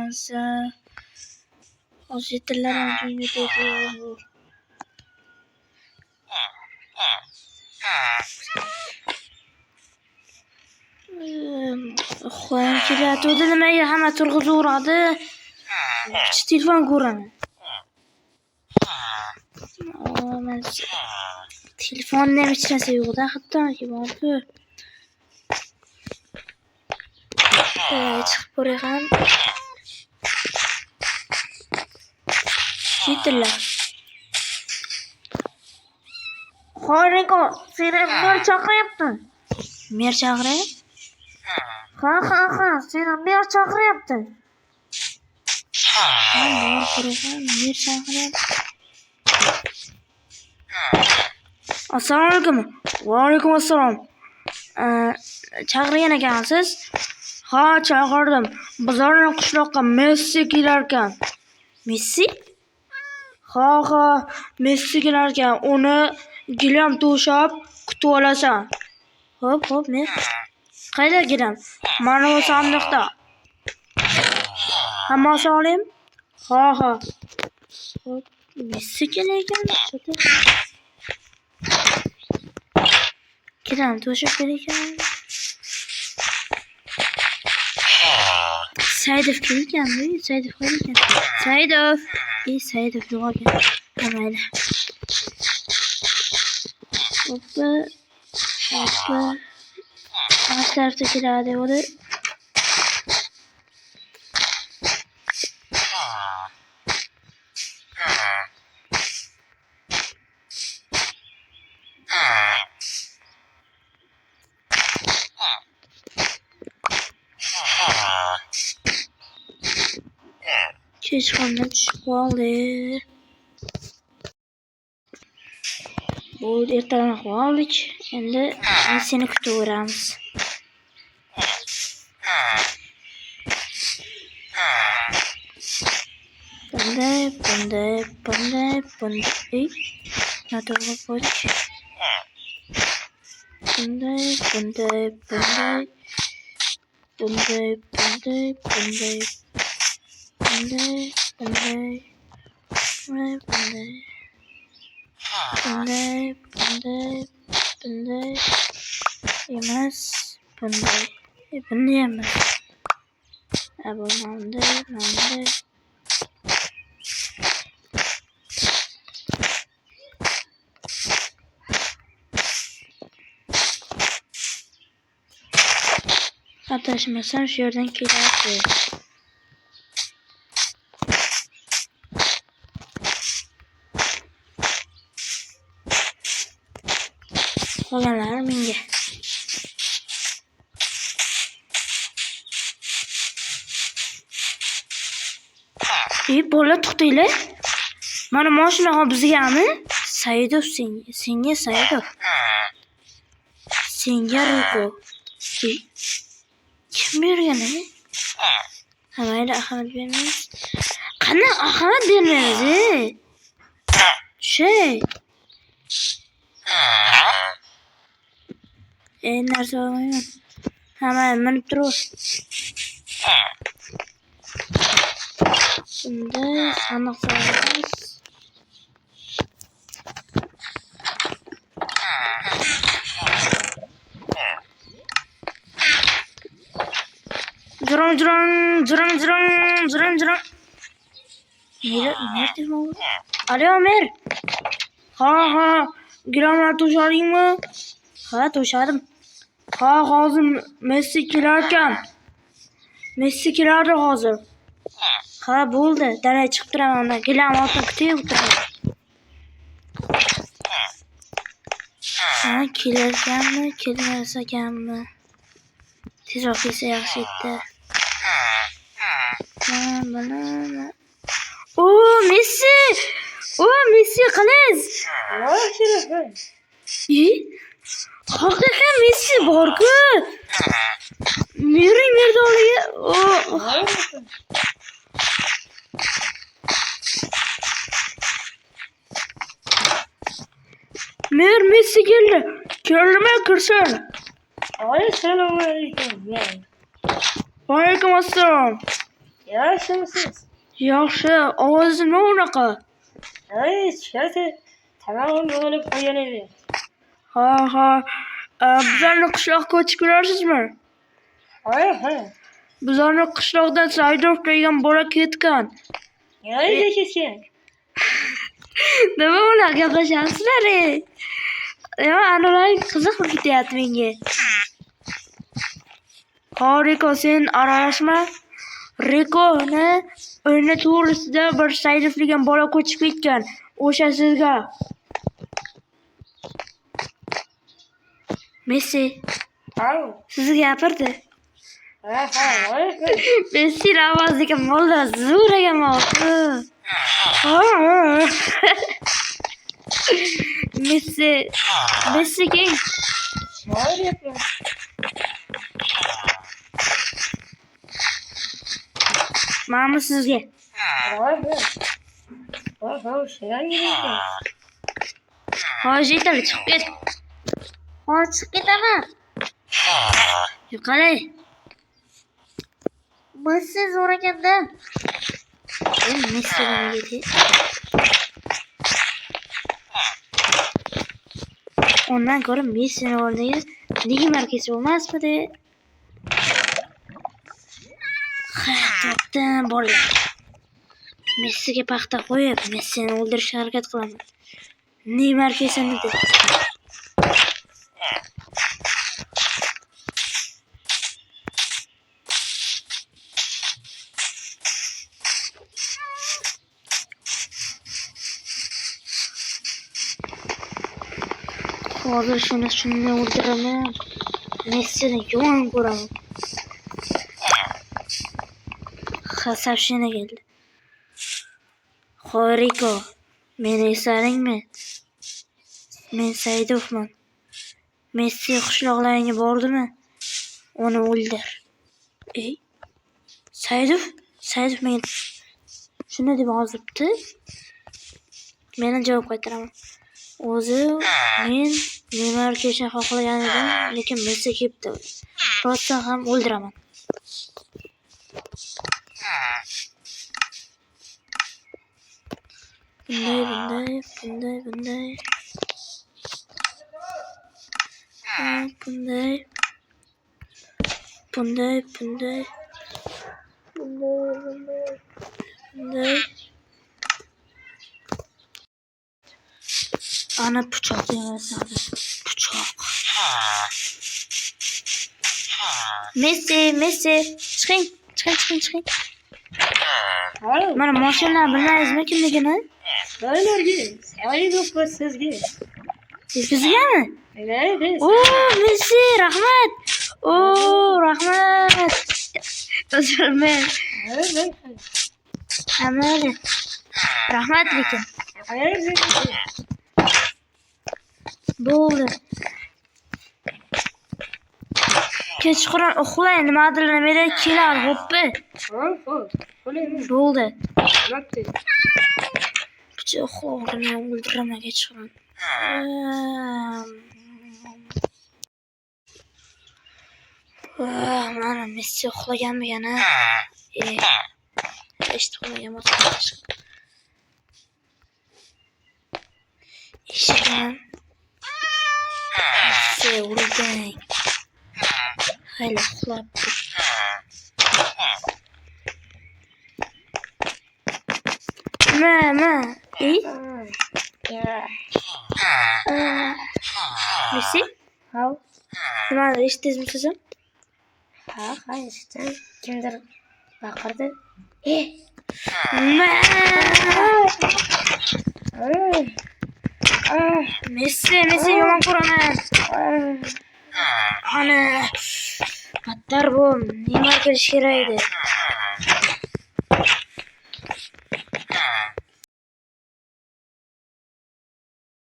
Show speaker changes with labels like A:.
A: ekansa. Hozir tillarim uchun ketadi. Xo'jam kelayotgandi, nimaga hamma turg'izib telefon ko'raman. Men telefonni ham hech narsa yo'q-da, hattoki bor-ku. Chiqib ko'ray ham. Ketdilar. Xoriko, seni mer chaqiryapti. Mer chaqiryapti? Ha, seni mer chaqiryapti. Mer chaqiryapti. Assalomu alaykum. Va alaykum assalom. Chaqirgan ekansiz? Ha, chaqirdim. Bizlarning qishloqqa Messi kelar ekan. Messi? Ha, Messi kelar ekan. Uni gilam to'shab kutib olasan. Xo'p, men qayda gilam? Mana bu sandiqda. Hammasi olaymi? Ha. Xo'p, Messi kelar ekan. Gilam to'shab kelar. Saidov kelganmi? Saidov yo'q ekan. Mayli. Hoppa. Qaysi tarafda keladi o'zi? Kechqurun tushib qoldi. Bu ertalab qoldik. Endi seni kutaveramiz. Bunday. Noto'g'ri qo'ydik. Bunday. Emas, bunday emas. Bunday. Adashmasam shu yerdan keladi. Qolganlar menga. Bola to'xtanglar. Mana mashinaga bizgami? Saidov senga Saidov. Senga Riko. Kim bergan? Mayli, ahamiyat bermaymiz. Qani ahamiyat bermaymiz? Narsa olmayman. Hamma minib turib. Bunday sandiq solamiz. Jiran. Alo, Mer. Ha. Gilamlar to'shadingmi? Ha, to'shadim. Ha, hozir Messi kelar ekan. Messi keladi hozir. Ha, bo'ldi. Dalaga chiqib turaman. Gilam oltin kutib o'tiraman. Ha, kelmas ekanmi? Tezroq kelsa yaxshi edi. Mana. Messi qilis. Haqiqiy Messi bor-ku. Mering merdoliga. Messi keldi. Keldimi, kirsin.
B: Assalomu alaykum.
A: Va alaykum assalom.
B: Yaxshimisiz?
A: Yaxshi, ovozi nima unaqa?
B: Chiqasi tamom bo'lib qo'ygan edi.
A: Ha. Bizlarni qishloqqa ko'chib kelasizmi?
B: Ha.
A: Bizlarni qishloqdan Saidov degan bola ketgan.
B: Nimaga ketgan?
A: Nima ular gaplashamizlar? Analar qiziq ketyapti menga. Ha, Riko, sen aralashma. Rikoni o'yini to'g'risida bir Saidov degan bola ko'chib ketgan. O'sha sizga. Messi, sizga gapirdi. Messi ovoziga molda zo'ragan oldi. Messi keng. Mana sizga. Hozir yetadi, chiqib ket. Hozir chiqib ketaman. Yo'qolay. Messi zo'raganda. Messi nega? Ondan ko'ra Messi'ni o'rniga Neymar kelsa bo'lmasmidi? Hayotdan bolalar. Messiga paxta qo'yib, Messini o'ldirishga harakat qilaman. Neymar kelsa dedi. Hozir shuni o'ldiraman. Messini yomon ko'raman. Hasafshina keldi. Riko, meni eslaringmi? Men Saidovman. Messi qishloqlaringga bordimi? Uni o'ldir. Saidov men shuni deb yozibdi. Meni javob qaytaraman. O'zi men Neymar kelishni xohlagan edim, lekin Messi kelibdi. Rosa ham o'ldiraman. Bunday. Ana bıçak yarasadı. Bıçak. Messi. Çıkın. Mana mashinalar bilaysizmi kimligini?
B: Bolalarga, Saidov va sizga.
A: Sizgami?
B: Evet.
A: Messi, rahmat. Rahmat. O'zim. Amali. Rahmat lekin. Bo'ldi. Kechqurun uxlay, nimadir nimada kelar, xo'pmi? Bo'ldi. Picha uxlag'ini o'ldiraman kechqurun. Mana Messi uxlaganmi yana? Hech uxlagan bo'lsa. Eshitgan. Messi o'lgan. Hali uxlab. Mama. Messi?
B: How?
A: Nima eshitdingizmi sizim?
B: Ha, eshitdim. Kimdir baqirdi.
A: Messi yomon ko'raman. Ana battar bu Neymar kelish kerak edi.